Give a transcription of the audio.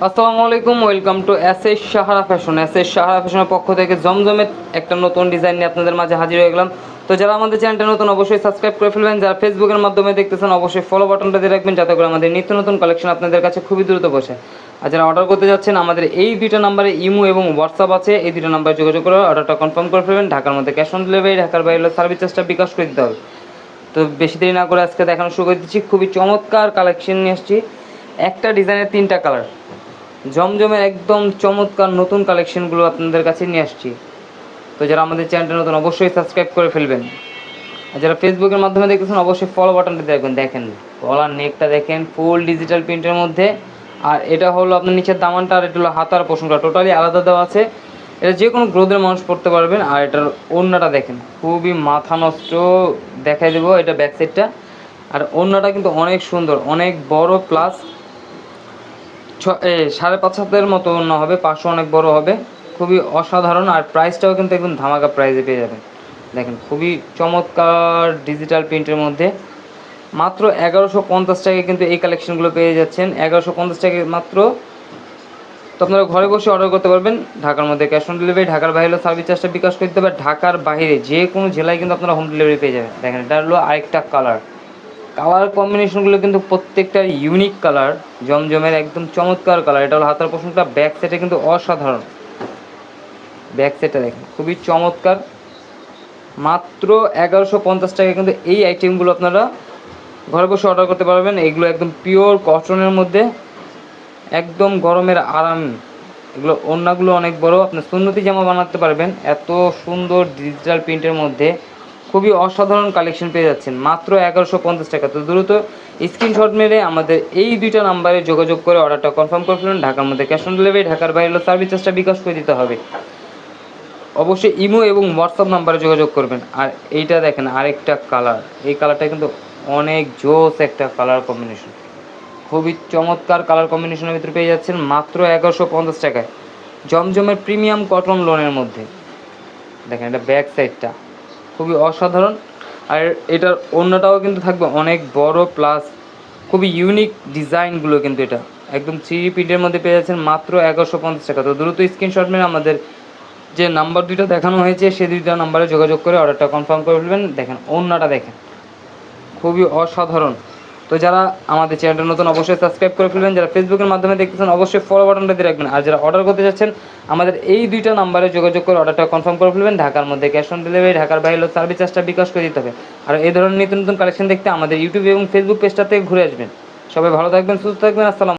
আসসালামু আলাইকুম, welcome to SS Sahara fashion. SS Sahara ফ্যাশনের পক্ষ থেকে জমজমের একটা নতুন ডিজাইন নিয়ে আপনাদের মাঝে হাজির হয়ে গেলাম। তো যারা আমাদের চ্যানেলটা নতুন অবশ্যই সাবস্ক্রাইব করে ফেলবেন, যারা ফেসবুকের মাধ্যমে দেখতেছেন অবশ্যই ফলো বাটনটা দিয়ে রাখবেন, যাতে করে আমাদের নিত্য নতুন কালেকশন আপনাদের কাছে খুবই দ্রুত বসে। আর যারা অর্ডার করতে যাচ্ছেন, আমাদের এই দুইটা নাম্বারে ইমো এবং হোয়াটসঅ্যাপ আছে, এই দুটো নাম্বারে যোগাযোগ করে অর্ডারটা কনফার্ম করে ফেলবেন। ঢাকার মধ্যে ক্যাশ অন ডেলিভারি, ঢাকার বাইরে সার্ভিস চার্জটা বিকাশ করে দিতে হবে। তো বেশি দেরি না করে আজকে দেখানো শুরু করে দিচ্ছি। খুবই চমৎকার কালেকশন নিয়ে আসছি, একটা ডিজাইনের 3টা কালার, জমজমের একদম চমৎকার নতুন কালেকশনগুলো আপনাদের কাছে নিয়ে আসছি। তো যারা আমাদের চ্যানেলটা নতুন অবশ্যই সাবস্ক্রাইব করে ফেলবেন, আর যারা ফেসবুকের মাধ্যমে দেখতেছেন অবশ্যই ফলো বাটনটা দেখবেন। দেখেন গলার নেকটা দেখেন, ফুল ডিজিটাল প্রিন্টের মধ্যে। আর এটা হলো আপনার নিচের দামানটা, আর এটা হলো হাতার পোষণটা টোটালি আলাদা দেওয়া আছে। এটা যে কোনো গ্রোথের মানুষ পড়তে পারবেন। আর এটার ওড়নাটা দেখেন, খুবই মাথা নষ্ট দেখাই দেবো এটা ব্যাক সাইডটা। আর ওড়নাটা কিন্তু অনেক সুন্দর, অনেক বড়, প্লাস 5.5 হাতের মতো ওড়না হবে, পাশও অনেক বড় হবে, খুবই অসাধারণ। আর প্রাইসটাও কিন্তু একদম ধামাকা প্রাইসে পেয়ে যাবেন। দেখেন খুবই চমৎকার ডিজিটাল প্রিন্টের মধ্যে মাত্র 1150 টাকায় কিন্তু এই কালেকশনগুলো পেয়ে যাচ্ছেন। 1150 টাকায় মাত্র। তো আপনারা ঘরে বসে অর্ডার করতে পারবেন, ঢাকার মধ্যে ক্যাশ অন ডেলিভারি, ঢাকার বাইরে সার্ভিস চার্জটা বিকাশ করে দিতে হবে। ঢাকার বাইরে যে কোনো জেলায় কিন্তু আপনারা হোম ডেলিভারি পেয়ে যাবেন। দেখেন এটা হলো আরেকটা কালার কম্বিনেশনগুলো কিন্তু প্রত্যেকটা ইউনিক কালার, জমজমের একদম চমৎকার কালার। এটা হলো হাতার পোষণটা, ব্যাক সেটে কিন্তু অসাধারণ। ব্যাক সেটটা দেখেন খুবই চমৎকার। মাত্র 1150 টাকায় কিন্তু এই আইটেমগুলো আপনারা ঘরে বসে অর্ডার করতে পারবেন। এগুলো একদম পিওর কটনের মধ্যে, একদম গরমের আরাম। এগুলো ওড়নাগুলো অনেক বড়, আপনি সুন্নতি জামা বানাতে পারবেন এত সুন্দর ডিজিটাল প্রিন্টের মধ্যে। খুবই অসাধারণ কালেকশন পেয়ে যাচ্ছেন মাত্র 1150 টাকা। তো দ্রুত স্ক্রিনশট মেরে আমাদের এই দুইটা নাম্বারে যোগাযোগ করে অর্ডারটা কনফার্ম করে ফেলুন। ঢাকার মধ্যে ক্যাশ অন ডেলিভারি, ঢাকার বাইরে সার্ভিস চার্জটা বিকাশ করে দিতে হবে। অবশ্যই ইমো এবং হোয়াটসঅ্যাপ নাম্বারে যোগাযোগ করবেন। আর এইটা দেখেন আরেকটা কালার, এই কালারটা কিন্তু অনেক জোস একটা কালার কম্বিনেশন, খুবই চমৎকার কালার কম্বিনেশনের ভিতরে পেয়ে যাচ্ছেন মাত্র 1150 টাকায়, জমজমের প্রিমিয়াম কটন লোনের মধ্যে। দেখেন এটা ব্যাক সাইডটা খুবই অসাধারণ। আর এটার ওড়নাটাও কিন্তু থাকবে অনেক বড়, প্লাস খুবই ইউনিক ডিজাইনগুলো কিন্তু এটা একদম 3D প্রিন্টের মধ্যে পেয়ে যাচ্ছেন মাত্র 1150 টাকা। তো দ্রুত স্ক্রিনশট মেরে আমাদের যে নাম্বার দুইটা দেখানো হয়েছে সেই দুইটা নাম্বারে যোগাযোগ করে অর্ডারটা কনফার্ম করে ফেলবেন। দেখেন ওড়নাটা দেখেন খুবই অসাধারণ। তো যারা আমাদের চ্যানেলটা নতুন অবশ্যই সাবস্ক্রাইব করে ফেলবেন, যারা ফেসবুকের মাধ্যমে দেখতেছেন অবশ্যই ফলো বাটনটা দিয়ে রাখবেন। আর যারা অর্ডার করতে যাচ্ছেন আমাদের এই দুইটা নাম্বারে যোগাযোগ করে অর্ডারটা কনফার্ম করে ফেলবেন। ঢাকার মধ্যে ক্যাশ অন ডেলিভারি, ঢাকার বাইরে সার্ভিস চার্জটা বিকাশ করে দিতে হবে। আর এই ধরনের নতুন নতুন কালেকশন দেখতে আমাদের ইউটিউব এবং ফেসবুক পেজটাতে ঘুরে আসবেন। সবাই ভালো থাকবেন, সুস্থ থাকবেন, আসসালাম।